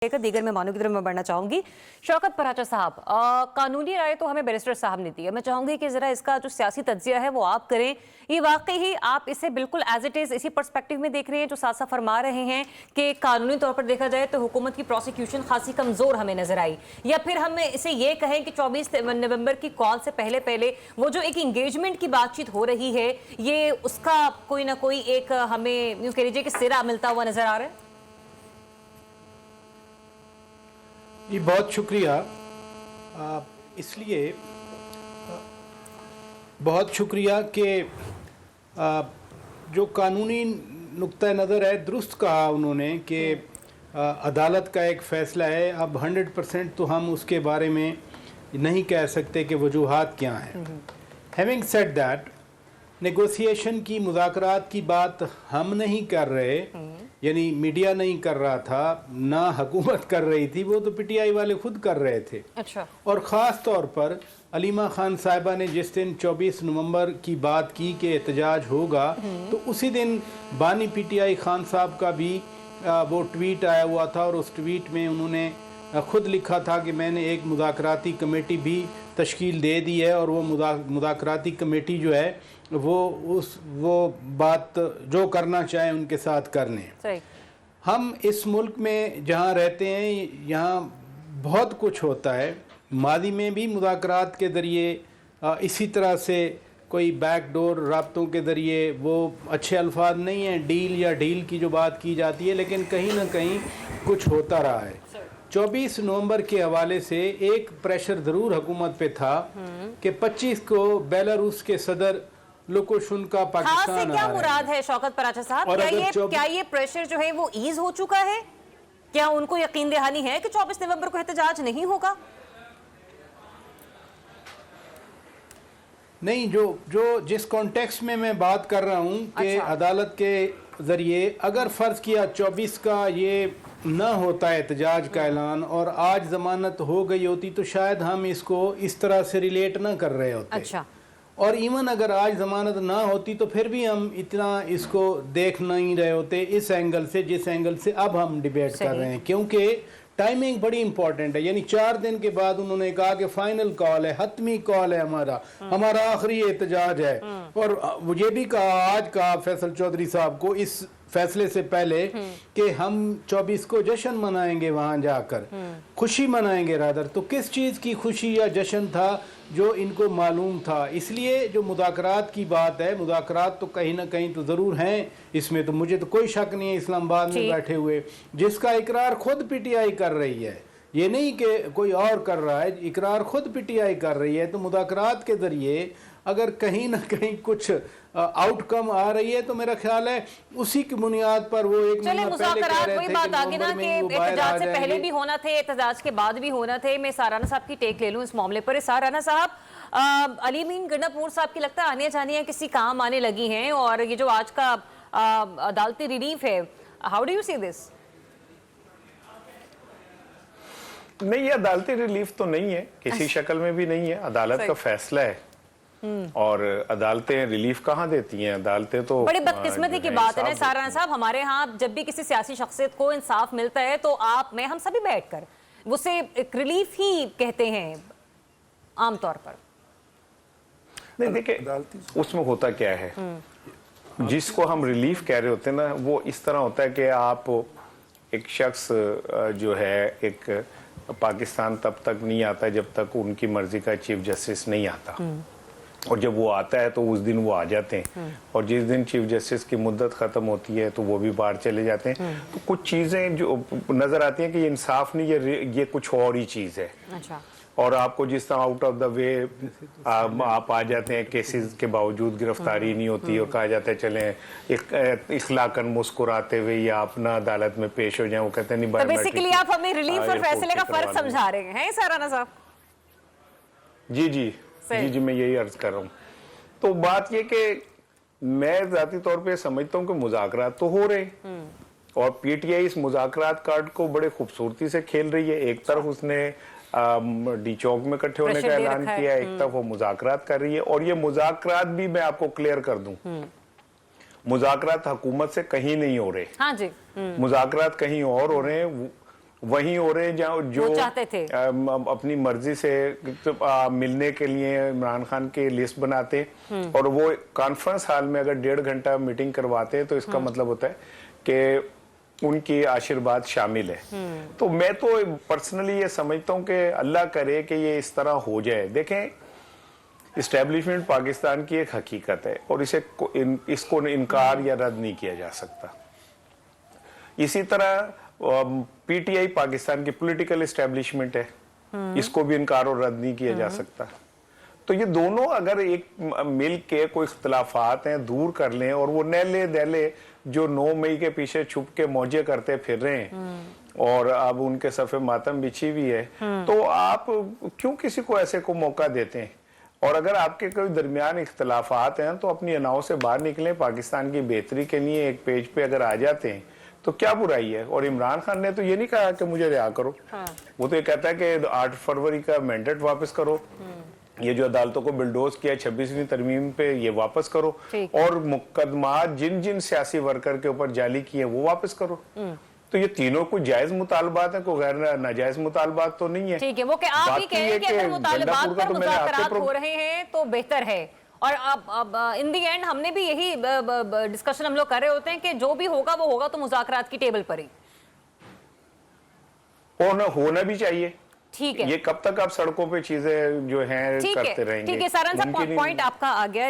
लेकर दीगर मेहमानों की तरफ मैं बढ़ना चाहूंगी। शौकत पराचा साहब, कानूनी राय तो हमें बैरिस्टर साहब ने दी है, मैं चाहूंगी कि जरा इसका जो सियासी तज्जिया है वो आप करें। ये वाकई ही आप इसे बिल्कुल एज इट इज इसी पर्सपेक्टिव में देख रहे हैं जो साथ साथ फरमा रहे हैं कि कानूनी तौर पर देखा जाए तो हुकूमत की प्रोसिक्यूशन खासी कमजोर हमें नजर आई, या फिर हम इसे ये कहें कि 24 नवंबर की कॉल से पहले पहले वो जो एक इंगेजमेंट की बातचीत हो रही है ये उसका कोई ना कोई एक हमें यूं कह लीजिए कि सिरा मिलता हुआ नजर आ रहा है? जी बहुत शुक्रिया। इसलिए बहुत शुक्रिया कि जो कानूनी नुक्ता नज़र है दुरुस्त कहा उन्होंने कि अदालत का एक फ़ैसला है। अब 100% तो हम उसके बारे में नहीं कह सकते कि वजूहात क्या हैं। हैविंग सेड दैट, नेगोशिएशन की मुज़ाकरात की बात हम नहीं कर रहे, यानी मीडिया नहीं कर रहा था, ना हुकूमत कर रही थी, वो तो पीटीआई वाले खुद कर रहे थे। अच्छा। और ख़ास तौर पर अलीमा खान साहिबा ने जिस दिन 24 नवंबर की बात की कि एहतजाज होगा, तो उसी दिन बानी पीटीआई खान साहब का भी वो ट्वीट आया हुआ था और उस ट्वीट में उन्होंने खुद लिखा था कि मैंने एक मुज़ाकराती कमेटी भी तश्कील दे दी है और वो मुज़ाकराती कमेटी जो है वो बात जो करना चाहें उनके साथ कर लें। हम इस मुल्क में जहाँ रहते हैं यहाँ बहुत कुछ होता है। मादी में भी मुज़ाकरात के ज़रिए इसी तरह से कोई बैकडोर राब्तों के ज़रिए, वो अच्छे अल्फाज नहीं हैं डील या डील की जो बात की जाती है, लेकिन कहीं ना कहीं कुछ होता रहा है। 24 नवंबर के हवाले से एक प्रेशर ज़रूर हुकूमत पे था कि 25 को बेलारूस के सदर लुकाशेंको पाकिस्तान से क्या मुराद है शौकत पराचा साहब? क्या ये प्रेशर जो है वो ईज हो चुका है? क्या उनको यकीन दहानी है कि 24 नवंबर को एहतजाज नहीं होगा? नहीं, जो जिस कॉन्टेक्स्ट में मैं बात कर रहा हूँ कि अदालत के ज़रिए अगर फ़र्ज़ किया 24 का ये ना होता एहतजाज का ऐलान और आज ज़मानत हो गई होती तो शायद हम इसको इस तरह से रिलेट ना कर रहे होते। अच्छा। और इवन अगर आज ज़मानत ना होती तो फिर भी हम इतना इसको देख नहीं रहे होते इस एंगल से जिस एंगल से अब हम डिबेट कर रहे हैं, क्योंकि टाइमिंग बड़ी इंपॉर्टेंट है। यानी 4 दिन के बाद उन्होंने कहा कि फाइनल कॉल है, हतमी कॉल है, हमारा आखिरी एहतजाज है। और मुझे भी कहा, आज कहा फैसल चौधरी साहब को इस फैसले से पहले कि हम 24 को जश्न मनाएंगे, वहां जाकर खुशी मनाएंगे रादर। तो किस चीज़ की खुशी या जश्न था जो इनको मालूम था? इसलिए जो मुज़ाकरात की बात है, मुज़ाकरात तो कहीं ना कहीं तो ज़रूर हैं इसमें, तो मुझे तो कोई शक नहीं है इस्लामाबाद में बैठे हुए जिसका इकरार खुद पीटीआई कर रही है, ये नहीं कि कोई और कर रहा है, इकरार खुद पीटीआई कर रही है। तो मुज़ाकरात के ज़रिए अगर कहीं ना कहीं कुछ आउटकम आ रही है तो मेरा ख्याल है उसी की बुनियाद पर वो एक मुज़ाकरात वही बात आगे ना कि एहतजाज से पहले भी होना थे, एहतजाज के बाद भी होना थे। मैं साराना साहब की टेक ले लूं इस मामले पर। साराना साहब, अलीमीन गन्नापुर साहब की लगता है आने जानियां किसी काम आने लगी हैं, और ये जो आज का अदालती रिलीफ है, how do you see this? नहीं, ये अदालती रिलीफ तो नहीं है, किसी शक्ल में भी नहीं है। अदालत का फैसला है और अदालतें रिलीफ कहाँ देती हैं? अदालतें तो बड़ी बदकिस्मती की बात है ना साराना साहब, हमारे यहाँ जब भी किसी सियासी शख्सियत को इंसाफ मिलता है तो आप मैं हम सभी बैठकर उसे एक रिलीफ ही कहते हैं आमतौर पर। नहीं, देखिए उसमें होता क्या है, जिसको हम रिलीफ कह रहे होते हैं ना, वो इस तरह होता है कि आप एक शख्स जो है एक पाकिस्तान तब तक नहीं आता जब तक उनकी मर्जी का चीफ जस्टिस नहीं आता, और जब वो आता है तो उस दिन वो आ जाते हैं, और जिस दिन चीफ जस्टिस की मुद्दत ख़त्म होती है तो वो भी बाहर चले जाते हैं। तो कुछ चीज़ें जो नज़र आती हैं कि ये इंसाफ नहीं, ये कुछ और ही चीज़ है। अच्छा। और आपको जिस तरह आउट ऑफ द वे आप आ जाते हैं, केसेस के बावजूद गिरफ्तारी नहीं होती और कहा जाता है चलें इखलाकन मुस्कुराते हुए या अपना अदालत में पेश हो जाएं, वो कहते हैं नहीं। तो बेसिकली आप हमें रिलीफ और फैसले का फर्क समझा रहे हैं साराना साहब? जी जी जी जी, मैं यही अर्ज कर रहा हूँ। तो बात ये कि मैं जाती तौर पे समझता हूँ कि मुज़ाकरात तो हो रहे, और पीटीआई इस मुज़ाकरात कार्ड को बड़े खूबसूरती से खेल रही है। एक तरफ उसने डी चौक में इकट्ठे होने का ऐलान किया, एक तरफ वो मुज़ाकरात कर रही है। और ये मुज़ाकरात भी मैं आपको क्लियर कर दूं, मुज़ाकरात हुकूमत से कहीं नहीं हो रहे। हाँ जी, मुज़ाकरात कहीं और हो रहे हैं। वहीं हो रहे हैं जहाँ जो वो चाहते थे। अपनी मर्जी से मिलने के लिए इमरान खान की लिस्ट बनाते और वो कॉन्फ्रेंस हॉल में अगर 1.5 घंटा मीटिंग करवाते हैं तो इसका मतलब होता है कि उनकी आशीर्वाद शामिल है। तो मैं तो पर्सनली ये समझता हूँ कि अल्लाह करे कि ये इस तरह हो जाए। देखें, इस्टेब्लिशमेंट पाकिस्तान की एक हकीकत है और इसको इनकार या रद्द नहीं किया जा सकता। इसी तरह पीटीआई पाकिस्तान की पॉलिटिकल इस्टेब्लिशमेंट है, इसको भी इनकार और रद्द नहीं किया जा सकता। तो ये दोनों अगर एक मिल के कोई इख्तलाफात हैं दूर कर लें और वो नैले दहले जो 9 मई के पीछे छुप के मौजे करते फिर रहे हैं और अब उनके सफ़े मातम बिछी हुई है, तो आप क्यों किसी को ऐसे को मौका देते हैं? और अगर आपके कोई दरमियान इख्तलाफात हैं तो अपनी अनाव से बाहर निकलें, पाकिस्तान की बेहतरी के लिए एक पेज पे अगर आ जाते हैं तो क्या बुराई है? और इमरान खान ने तो ये नहीं कहा कि मुझे रिहा करो, वो तो ये कहता है कि 8 फरवरी का मैंडेट वापस करो, ये जो अदालतों को बिल्डोज किया 26वीं तरमीम पे ये वापस करो, और मुकदमा जिन जिन सियासी वर्कर के ऊपर जाली किए वो वापस करो। तो ये तीनों कोई जायज मुतालबात है, कोई गैर नाजायज मुतालबात तो नहीं है। ठीक है, वो कि आप ही कह रहे हैं कि अगर मुतालबात पर मुज़ाकरात हो रहे हैं तो बेहतर है। और अब इन दी एंड हमने भी यही डिस्कशन हम लोग कर रहे होते हैं कि जो भी होगा वो होगा तो मुज़ाकरात की टेबल पर ही होना भी चाहिए। ठीक है, ये कब तक आप सड़कों पे चीजें जो हैं करते रहेंगे? ठीक है, सारन साहब, पॉइंट आपका आ गया।